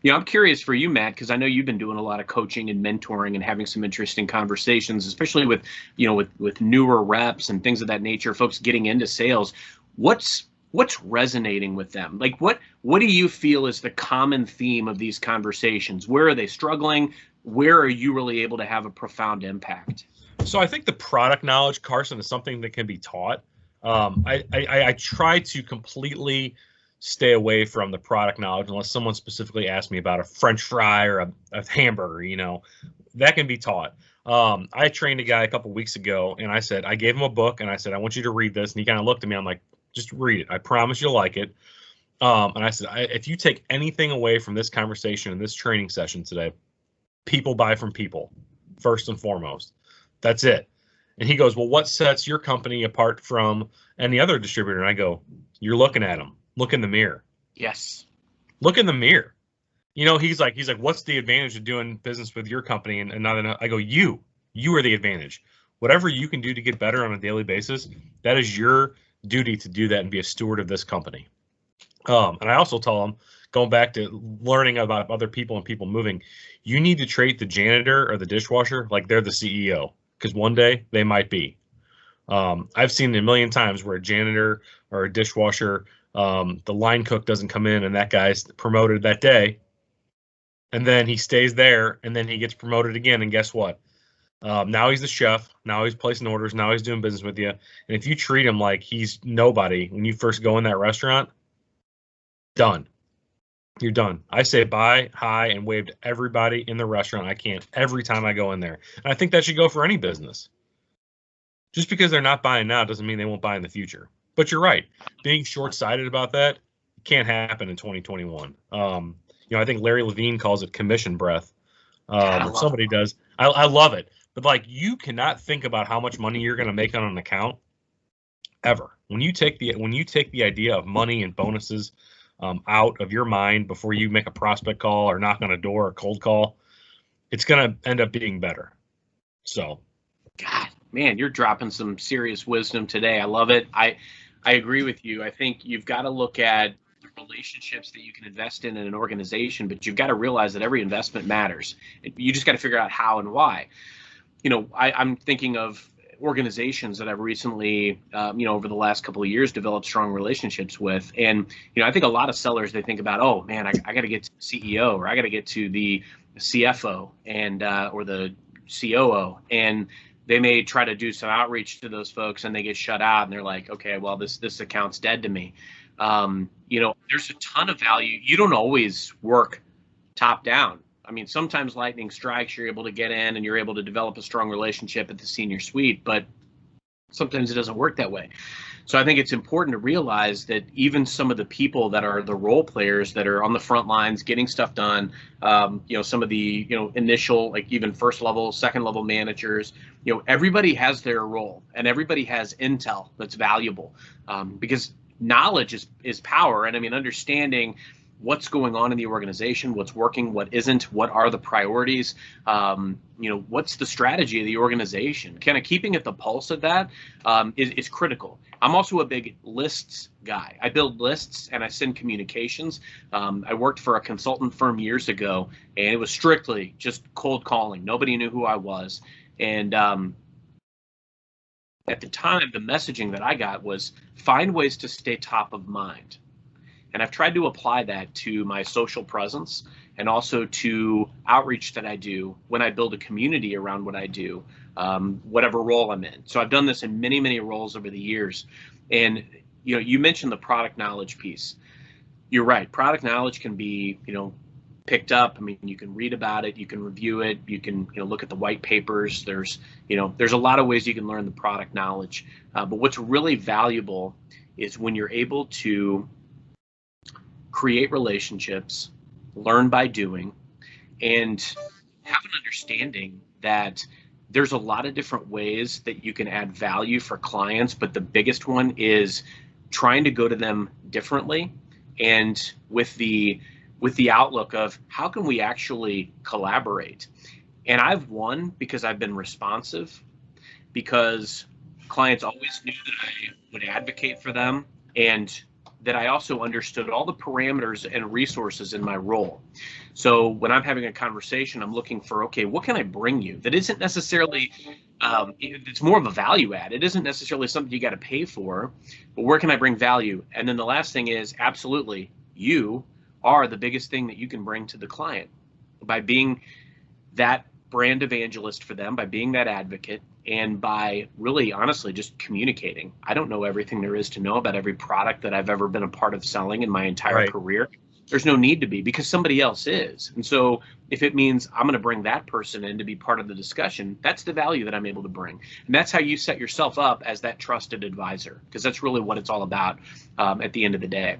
I'm curious for you, Matt, because I know you've been doing a lot of coaching and mentoring and having some interesting conversations, especially with, with newer reps and things of that nature, folks getting into sales. What's resonating with them? Like what do you feel is the common theme of these conversations? Where are they struggling? Where are you really able to have a profound impact? So I think the product knowledge, Carson, is something that can be taught. I try to completely stay away from the product knowledge unless someone specifically asks me about a French fry or a hamburger. That can be taught. I trained a guy a couple weeks ago, and I gave him a book, and I said, I want you to read this. And he kind of looked at me. I'm like, just read it. I promise you'll like it. And I said, if you take anything away from this conversation and this training session today, people buy from people first and foremost. That's it. And he goes, well, what sets your company apart from any other distributor? And I go, you're looking at them. Look in the mirror. Yes. Look in the mirror. He's like, what's the advantage of doing business with your company? And not enough. I go, you are the advantage. Whatever you can do to get better on a daily basis, that is your duty to do that and be a steward of this company. And I also tell them, going back to learning about other people and people moving, you need to treat the janitor or the dishwasher like they're the CEO, because one day they might be. I've seen it a million times where a janitor or a dishwasher, the line cook doesn't come in and that guy's promoted that day. And then he stays there and then he gets promoted again. And guess what? Now he's the chef. Now he's placing orders. Now he's doing business with you. And if you treat him like he's nobody when you first go in that restaurant, done. You're done. I say bye, hi, and wave to everybody in the restaurant I can every time I go in there. And I think that should go for any business. Just because they're not buying now doesn't mean they won't buy in the future. But you're right. Being short-sighted about that can't happen in 2021. I think Larry Levine calls it commission breath. Or somebody does. I love it. But like, you cannot think about how much money you're going to make on an account ever. When you take the idea of money and bonuses out of your mind before you make a prospect call or knock on a door or cold call, it's going to end up being better. So, God, man, you're dropping some serious wisdom today. I love it. I agree with you. I think you've got to look at the relationships that you can invest in an organization, but you've got to realize that every investment matters. You just got to figure out how and why. I'm thinking of organizations that I've recently, over the last couple of years, developed strong relationships with. And, I think a lot of sellers, they think about, oh, man, I got to get to the CEO, or I got to get to the CFO and or the COO. And they may try to do some outreach to those folks and they get shut out and they're like, okay, well, this account's dead to me. There's a ton of value. You don't always work top down. I mean, sometimes lightning strikes, you're able to get in and you're able to develop a strong relationship at the senior suite, but sometimes it doesn't work that way. So I think it's important to realize that even some of the people that are the role players that are on the front lines getting stuff done, some of the, initial, like even first level, second level managers, everybody has their role and everybody has intel that's valuable, because knowledge is power. And I mean, understanding what's going on in the organization, what's working, what isn't, what are the priorities, what's the strategy of the organization, kind of keeping at the pulse of that is critical. I'm also a big lists guy. I build lists and I send communications. I worked for a consultant firm years ago, and it was strictly just cold calling. Nobody knew who I was. And at the time, the messaging that I got was find ways to stay top of mind. And I've tried to apply that to my social presence and also to outreach that I do when I build a community around what I do, whatever role I'm in. So I've done this in many, many roles over the years. And, you mentioned the product knowledge piece. You're right. Product knowledge can be, picked up. I mean, you can read about it, you can review it, you can, look at the white papers. There's a lot of ways you can learn the product knowledge. But what's really valuable is when you're able to create relationships, learn by doing, and have an understanding that there's a lot of different ways that you can add value for clients, but the biggest one is trying to go to them differently and with the outlook of how can we actually collaborate. And I've won because I've been responsive, because clients always knew that I would advocate for them, and that I also understood all the parameters and resources in my role. So when I'm having a conversation, I'm looking for, okay, what can I bring you that isn't necessarily, it's more of a value add. It isn't necessarily something you got to pay for, but where can I bring value? And then the last thing is, absolutely, you are the biggest thing that you can bring to the client by being that brand evangelist for them, by being that advocate, and by really honestly just communicating. I don't know everything there is to know about every product that I've ever been a part of selling in my entire career. There's no need to be, because somebody else is. And so if it means I'm going to bring that person in to be part of the discussion, that's the value that I'm able to bring. And that's how you set yourself up as that trusted advisor, because that's really what it's all about at the end of the day.